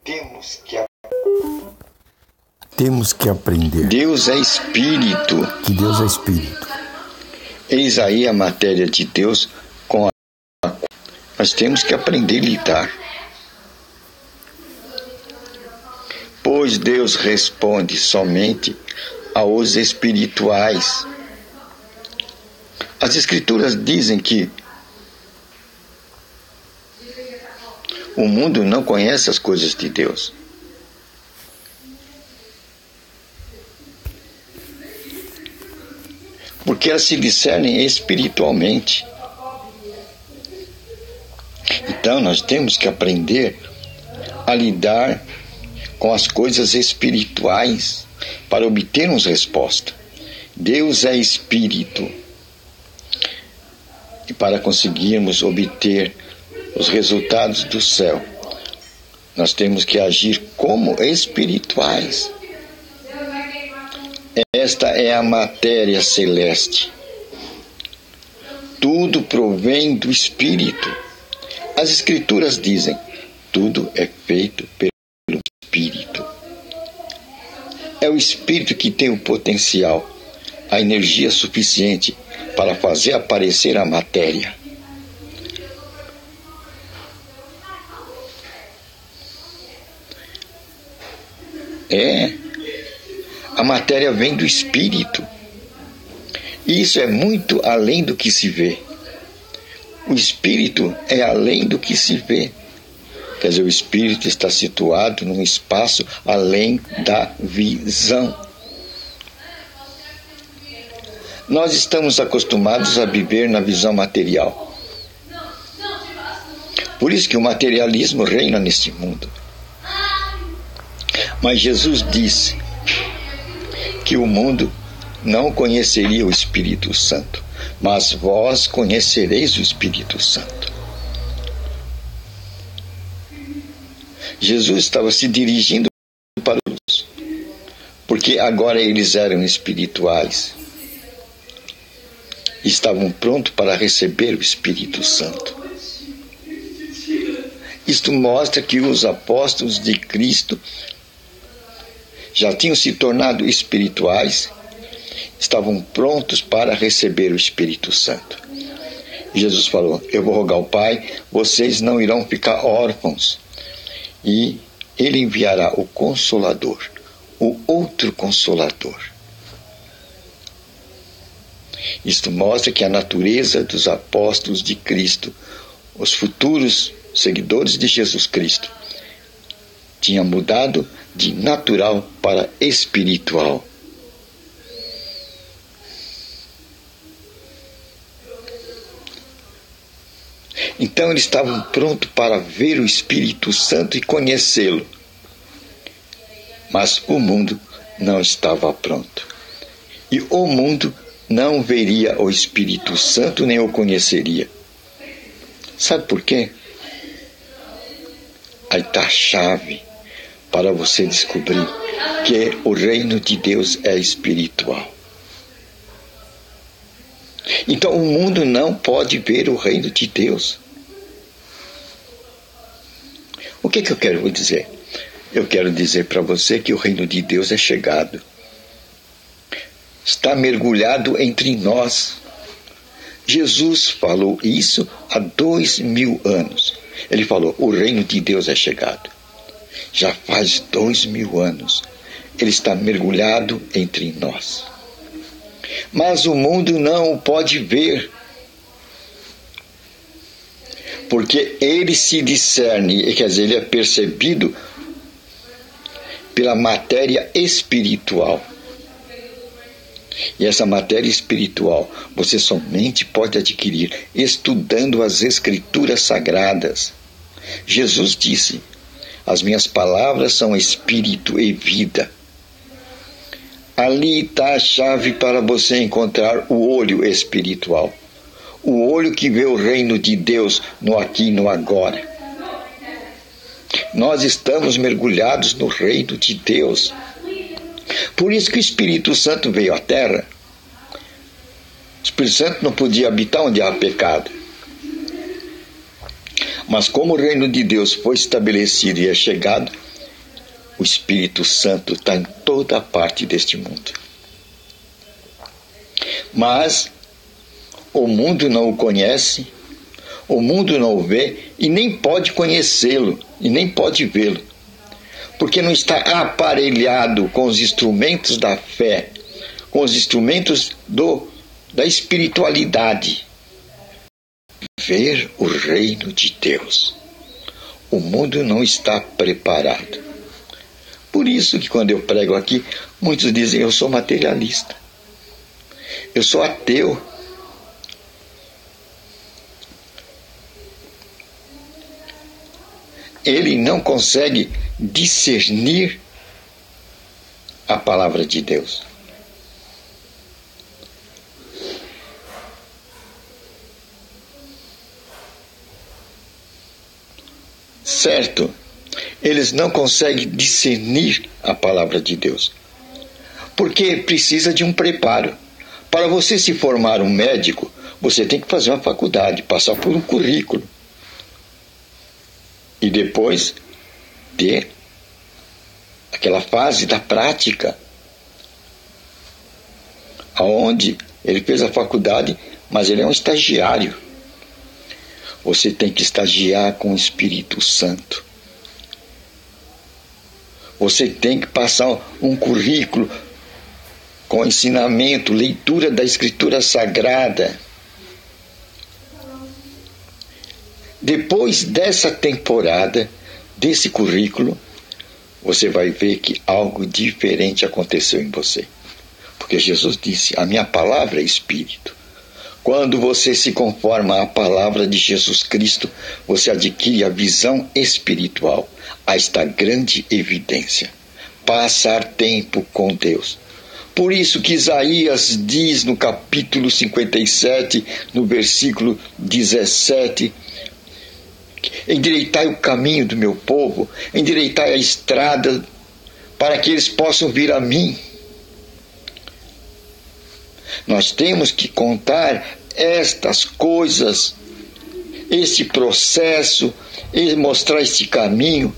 Temos que aprender. Deus é Espírito. Que Deus é Espírito. Eis aí a matéria de Deus com a qual nós temos que aprender a lidar. Pois Deus responde somente aos espirituais. As Escrituras dizem que o mundo não conhece as coisas de Deus. Porque elas se discernem espiritualmente. Então nós temos que aprender a lidar com as coisas espirituais para obtermos resposta. Deus é Espírito. E para conseguirmos obter os resultados do céu, nós temos que agir como espirituais. Esta é a matéria celeste. Tudo provém do Espírito. As Escrituras dizem: tudo é feito pelo Espírito. É o Espírito que tem o potencial, a energia suficiente para fazer aparecer a matéria. A matéria vem do Espírito. E isso é muito além do que se vê. O Espírito é além do que se vê. Quer dizer, o Espírito está situado num espaço além da visão. Nós estamos acostumados a viver na visão material. Por isso que o materialismo reina neste mundo. Mas Jesus disse que o mundo não conheceria o Espírito Santo, mas vós conhecereis o Espírito Santo. Jesus estava se dirigindo para os, porque agora eles eram espirituais. Estavam prontos para receber o Espírito Santo. Isto mostra que os apóstolos de Cristo já tinham se tornado espirituais, estavam prontos para receber o Espírito Santo. Jesus falou: eu vou rogar ao Pai, vocês não irão ficar órfãos, e Ele enviará o Consolador, o outro Consolador. Isto mostra que a natureza dos apóstolos de Cristo, os futuros seguidores de Jesus Cristo, tinha mudado de natural para espiritual. Então eles estavam prontos para ver o Espírito Santo e conhecê-lo. Mas o mundo não estava pronto. E o mundo não veria o Espírito Santo nem o conheceria. Sabe por quê? Aí está a chave para você descobrir que o reino de Deus é espiritual. Então o mundo não pode ver o reino de Deus. O que eu quero dizer? Eu quero dizer para você que o reino de Deus é chegado. Está mergulhado entre nós. Jesus falou isso há 2000 anos. Ele falou: o reino de Deus é chegado. Já faz 2000 anos. Ele está mergulhado entre nós. Mas o mundo não o pode ver. Porque ele se discerne, quer dizer, ele é percebido pela matéria espiritual. E essa matéria espiritual você somente pode adquirir estudando as Escrituras Sagradas. Jesus disse: as minhas palavras são espírito e vida. Ali está a chave para você encontrar o olho espiritual. O olho que vê o reino de Deus no aqui e no agora. Nós estamos mergulhados no reino de Deus. Por isso que o Espírito Santo veio à Terra. O Espírito Santo não podia habitar onde há pecado. Mas como o reino de Deus foi estabelecido e é chegado, O Espírito Santo está em toda parte deste mundo. Mas o mundo não o conhece, o mundo não o vê e nem pode conhecê-lo e nem pode vê-lo, porque não está aparelhado com os instrumentos da fé, com os instrumentos da espiritualidade. Ver o reino de Deus. O mundo não está preparado. Por isso que quando eu prego aqui, muitos dizem: eu sou materialista, eu sou ateu. Ele não consegue discernir a palavra de Deus. Certo? Eles não conseguem discernir a palavra de Deus. Porque precisa de um preparo. Para você se formar um médico, você tem que fazer uma faculdade, passar por um currículo. E depois ter aquela fase da prática, aonde ele fez a faculdade, mas ele é um estagiário. Você tem que estagiar com o Espírito Santo. Você tem que passar um currículo com ensinamento, leitura da Escritura Sagrada. Depois dessa temporada, desse currículo, você vai ver que algo diferente aconteceu em você. Porque Jesus disse: a minha palavra é Espírito. Quando você se conforma à palavra de Jesus Cristo, você adquire a visão espiritual, a esta grande evidência: passar tempo com Deus. Por isso que Isaías diz no capítulo 57, no versículo 17: endireitai o caminho do meu povo, endireitai a estrada, para que eles possam vir a mim. Nós temos que contar estas coisas, este processo, e mostrar este caminho,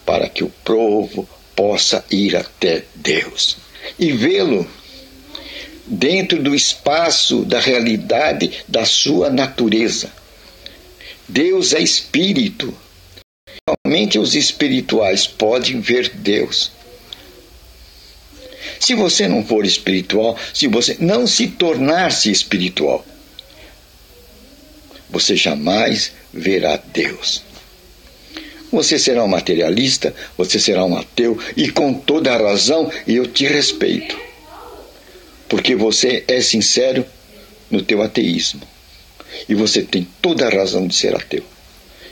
para que o povo possa ir até Deus e vê-lo dentro do espaço da realidade da sua natureza. Deus é espírito. Somente os espirituais podem ver Deus. Se você não for espiritual, se você não se tornar-se espiritual, você jamais verá Deus. Você será um materialista, você será um ateu, e com toda a razão eu te respeito, porque você é sincero no teu ateísmo. E você tem toda a razão de ser ateu.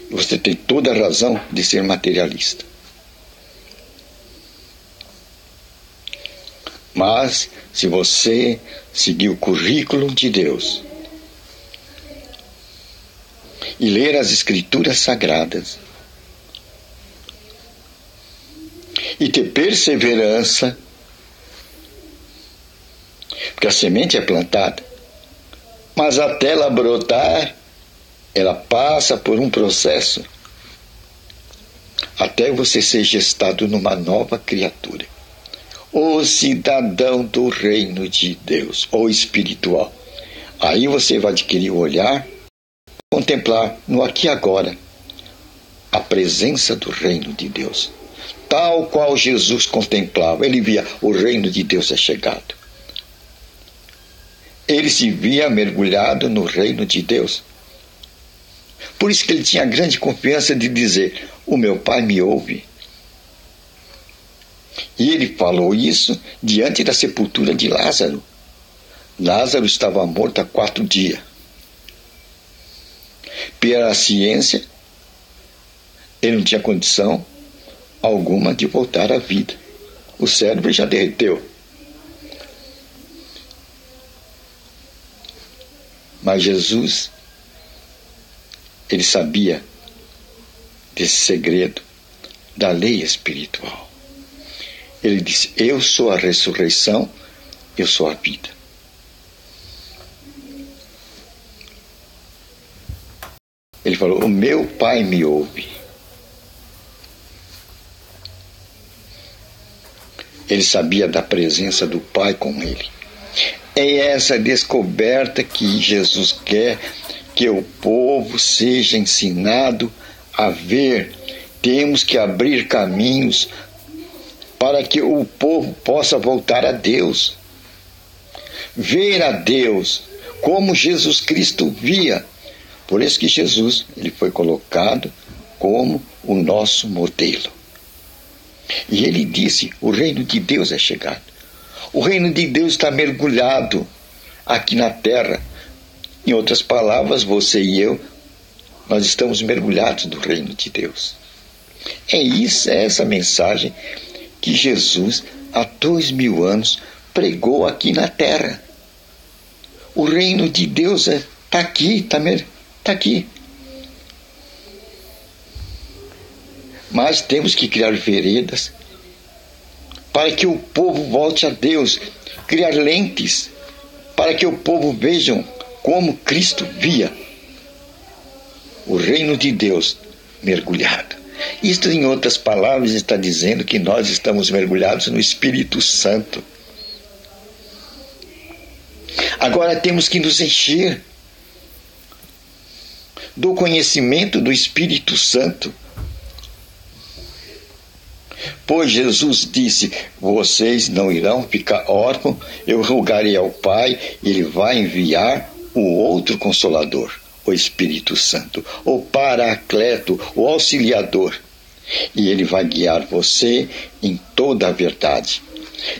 E você tem toda a razão de ser materialista. Mas, se você seguir o currículo de Deus e ler as Escrituras Sagradas e ter perseverança, porque a semente é plantada, mas até ela brotar, ela passa por um processo até você ser gestado numa nova criatura. O cidadão do reino de Deus, ou espiritual. Aí você vai adquirir o olhar, contemplar no aqui e agora a presença do reino de Deus. Tal qual Jesus contemplava, ele via: o reino de Deus é chegado. Ele se via mergulhado no reino de Deus. Por isso que ele tinha grande confiança de dizer: o meu Pai me ouve. E ele falou isso diante da sepultura de Lázaro. Lázaro estava morto há 4 dias. Pela ciência, ele não tinha condição alguma de voltar à vida. O cérebro já derreteu. Mas Jesus, ele sabia desse segredo da lei espiritual. Ele disse: eu sou a ressurreição, eu sou a vida. Ele falou: o meu Pai me ouve. Ele sabia da presença do Pai com ele. É essa descoberta que Jesus quer que o povo seja ensinado a ver. Temos que abrir caminhos para que o povo possa voltar a Deus. Ver a Deus como Jesus Cristo via. Por isso que Jesus ele foi colocado como o nosso modelo. E ele disse, o reino de Deus é chegado. O reino de Deus está mergulhado aqui na terra. Em outras palavras, você e eu, nós estamos mergulhados no reino de Deus. É essa mensagem que Jesus, há 2000 anos, pregou aqui na terra. O reino de Deus está aqui, está aqui. Mas temos que criar veredas para que o povo volte a Deus, criar lentes para que o povo vejam como Cristo via o reino de Deus mergulhado. Isto, em outras palavras, está dizendo que nós estamos mergulhados no Espírito Santo. Agora temos que nos encher do conhecimento do Espírito Santo. Pois Jesus disse, vocês não irão ficar órfãos, eu rogarei ao Pai, Ele vai enviar o outro Consolador, o Espírito Santo, o Paracleto, o Auxiliador, e Ele vai guiar você em toda a verdade.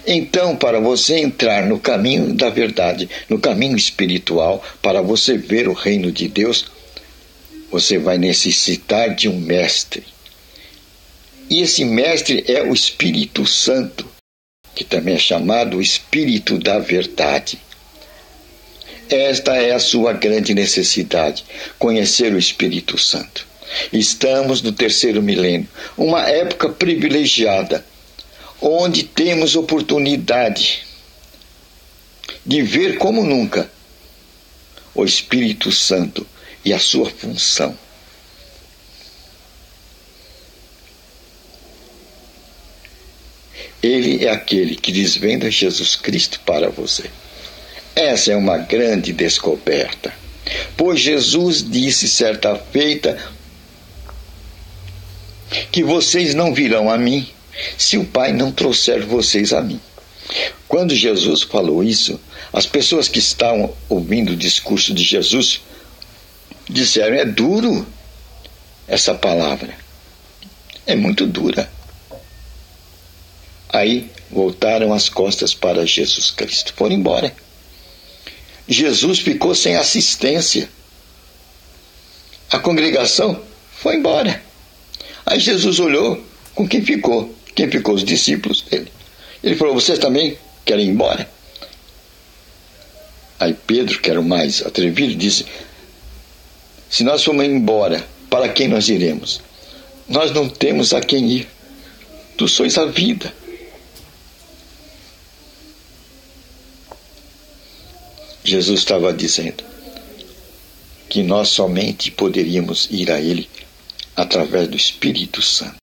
Então, para você entrar no caminho da verdade, no caminho espiritual, para você ver o reino de Deus, você vai necessitar de um mestre. E esse mestre é o Espírito Santo, que também é chamado o Espírito da Verdade. Esta é a sua grande necessidade, conhecer o Espírito Santo. Estamos no 3º milênio, uma época privilegiada, onde temos oportunidade de ver como nunca o Espírito Santo e a sua função. Ele é aquele que desvenda Jesus Cristo para você. Essa é uma grande descoberta. Pois Jesus disse certa feita que vocês não virão a mim se o Pai não trouxer vocês a mim. Quando Jesus falou isso, as pessoas que estavam ouvindo o discurso de Jesus disseram, é duro essa palavra. É muito dura. Aí voltaram as costas para Jesus Cristo. Foram embora. Jesus ficou sem assistência. A congregação foi embora. Aí Jesus olhou com quem ficou. Quem ficou? Os discípulos dele. Ele falou, vocês também querem ir embora? Aí Pedro, que era o mais atrevido, disse, se nós formos embora, para quem nós iremos? Nós não temos a quem ir. Tu sois a vida. Jesus estava dizendo que nós somente poderíamos ir a Ele através do Espírito Santo.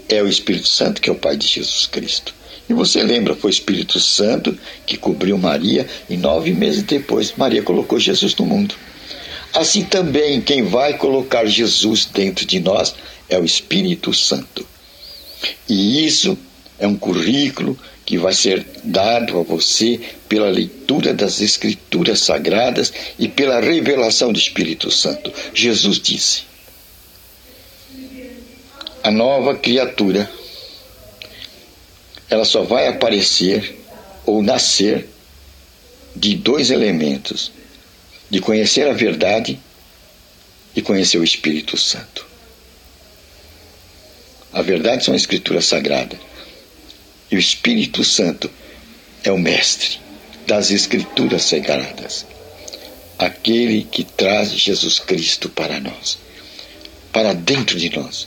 É o Espírito Santo que é o Pai de Jesus Cristo. E você lembra, foi o Espírito Santo que cobriu Maria e 9 meses depois Maria colocou Jesus no mundo. Assim também quem vai colocar Jesus dentro de nós é o Espírito Santo. E isso é um currículo que vai ser dado a você pela leitura das Escrituras Sagradas e pela revelação do Espírito Santo. Jesus disse, a nova criatura, ela só vai aparecer ou nascer de 2 elementos, de conhecer a verdade e conhecer o Espírito Santo. A verdade são a Escritura Sagrada. E o Espírito Santo é o mestre das Escrituras Sagradas. Aquele que traz Jesus Cristo para nós, para dentro de nós.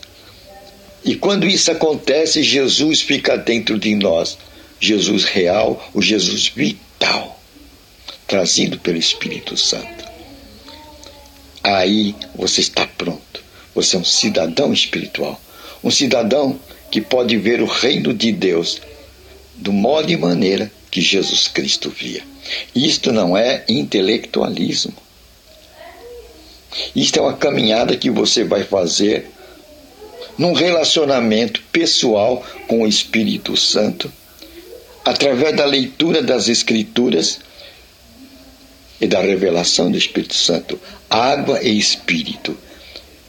E quando isso acontece, Jesus fica dentro de nós. Jesus real, o Jesus vital, trazido pelo Espírito Santo. Aí você está pronto. Você é um cidadão espiritual. Um cidadão que pode ver o reino de Deus do modo e maneira que Jesus Cristo via. Isto não é intelectualismo. Isto é uma caminhada que você vai fazer num relacionamento pessoal com o Espírito Santo, através da leitura das Escrituras e da revelação do Espírito Santo. Água e Espírito.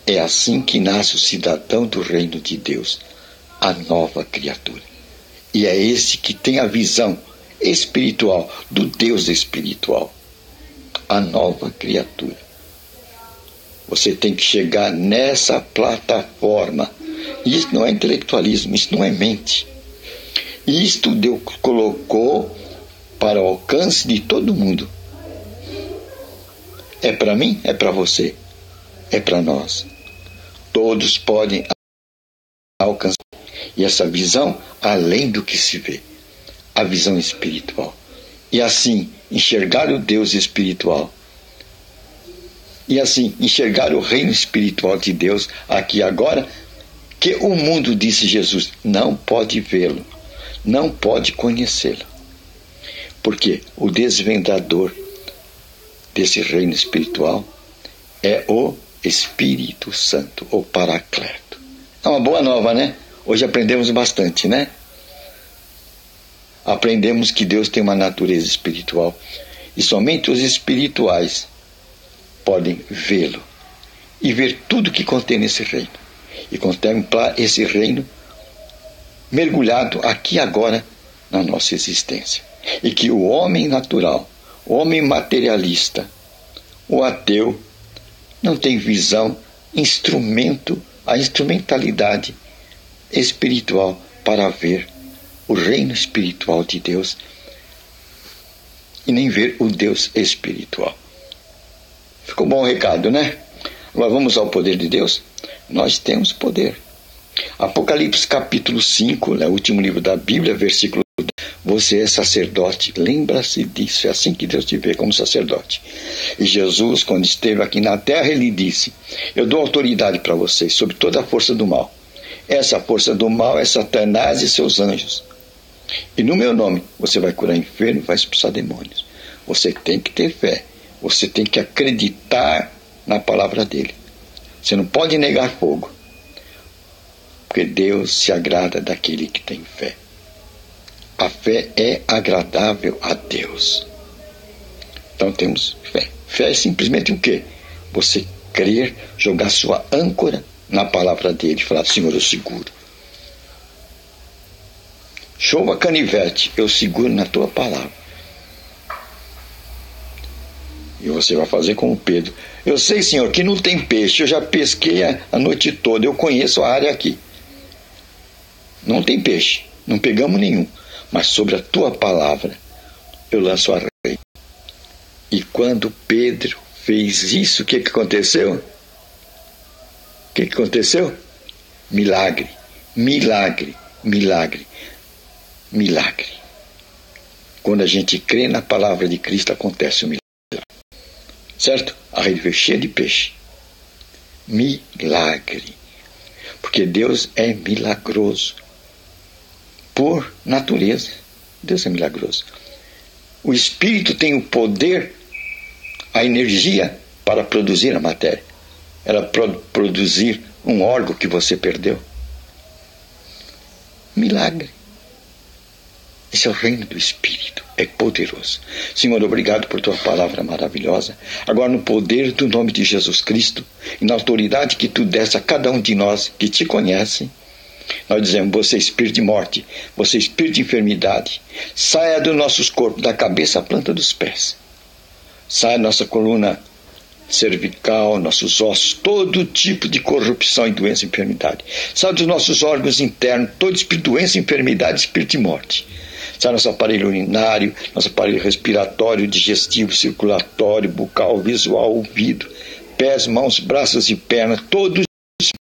É assim que nasce o cidadão do reino de Deus, a nova criatura. E é esse que tem a visão espiritual do Deus espiritual, a nova criatura. Você tem que chegar nessa plataforma. Isso não é intelectualismo, isso não é mente. Isto Deus colocou para o alcance de todo mundo. É para mim, é para você, é para nós. Todos podem alcançar. E essa visão, além do que se vê, a visão espiritual. E assim, enxergar o Deus espiritual. E assim, enxergar o reino espiritual de Deus aqui agora, que o mundo, disse Jesus, não pode vê-lo, não pode conhecê-lo. Porque o desvendador desse reino espiritual é o Espírito Santo, o Paracleto. É uma boa nova, né? Hoje aprendemos bastante, né? Aprendemos que Deus tem uma natureza espiritual e somente os espirituais podem vê-lo e ver tudo que contém nesse reino e contemplar esse reino mergulhado aqui agora na nossa existência. E que o homem natural, o homem materialista, o ateu, não tem visão, a instrumentalidade espiritual para ver o reino espiritual de Deus e nem ver o Deus espiritual. Ficou bom o recado, né? Agora vamos ao poder de Deus? Nós temos poder. Apocalipse capítulo 5, o último livro da Bíblia, versículo 10. Você é sacerdote, lembra-se disso, é assim que Deus te vê como sacerdote. E Jesus, quando esteve aqui na terra, ele disse: eu dou autoridade para vocês sobre toda a força do mal. Essa força do mal é Satanás e seus anjos. E no meu nome você vai curar enfermo, vai expulsar demônios. Você tem que ter fé. Você tem que acreditar na palavra dele. Você não pode negar fogo. Porque Deus se agrada daquele que tem fé. A fé é agradável a Deus. Então temos fé. Fé é simplesmente o quê? Você crer, jogar sua âncora na palavra dele e falar: Senhor, eu seguro. Chova canivete, eu seguro na tua palavra. E você vai fazer como Pedro: eu sei, Senhor, que não tem peixe, eu já pesquei a noite toda, eu conheço a área aqui. Não tem peixe, não pegamos nenhum, mas sobre a tua palavra eu lanço a rede. E quando Pedro fez isso, o que aconteceu? O que aconteceu? Milagre, milagre, milagre, milagre. Quando a gente crê na palavra de Cristo, acontece o milagre. Certo? A rede veio cheia de peixe. Milagre. Porque Deus é milagroso. Por natureza, Deus é milagroso. O Espírito tem o poder, a energia para produzir a matéria. Ela produzir um órgão que você perdeu. Milagre. Esse é o reino do Espírito. É poderoso. Senhor, obrigado por tua palavra maravilhosa. Agora, no poder do nome de Jesus Cristo e na autoridade que tu deste a cada um de nós que te conhecem, nós dizemos: você espírito de morte, você espírito de enfermidade, saia dos nossos corpos, da cabeça à planta dos pés. Saia nossa coluna cervical, nossos ossos, todo tipo de corrupção e doença e enfermidade. Saia dos nossos órgãos internos, todo espírito de doença, enfermidade, espírito de morte. Sai nosso aparelho urinário, nosso aparelho respiratório, digestivo, circulatório, bucal, visual, ouvido, pés, mãos, braços e pernas, todos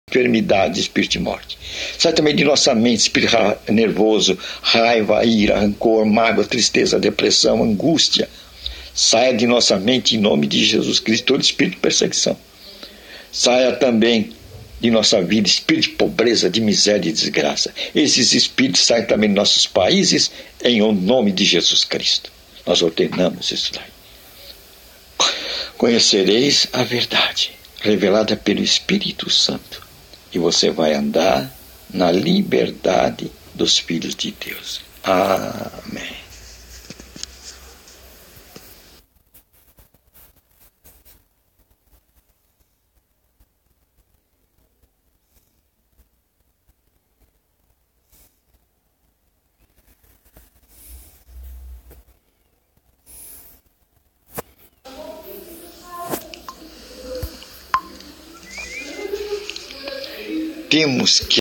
enfermidade, espírito de morte. Sai também de nossa mente, espírito nervoso, raiva, ira, rancor, mágoa, tristeza, depressão, angústia. Saia de nossa mente, em nome de Jesus Cristo, todo espírito de perseguição. Saia também de nossa vida, espírito de pobreza, de miséria e desgraça. Esses espíritos saem também de nossos países em nome de Jesus Cristo. Nós ordenamos isso daí. Conhecereis a verdade, revelada pelo Espírito Santo, e você vai andar na liberdade dos filhos de Deus. Amém. Temos que